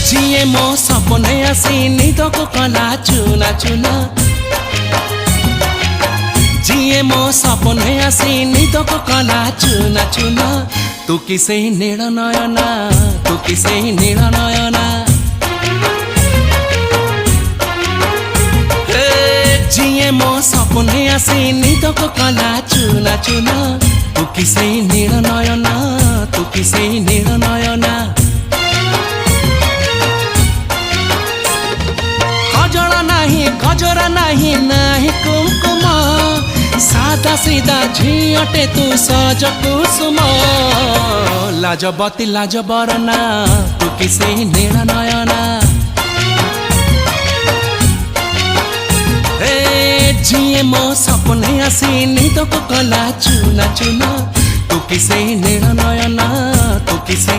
जिए मो सपने आसी निदको कला चुना चुना जिए मो सपने आसी निदको कला चुना चुना तू किसे नील नयना तू किसे नील नयना जिए मो सपने आसी निदको कला चुना चुना तू किसे नील नयना तू किसे नील नयना गजरा नहीं नहीं कुमकुम सादा सीधा झीटे तू सज कुसुम लाजबती लाज बरना तू किसे नील नयना जिए मो सपने आसी निदको कला चुना चुना तू किसे नील नयना तू किसे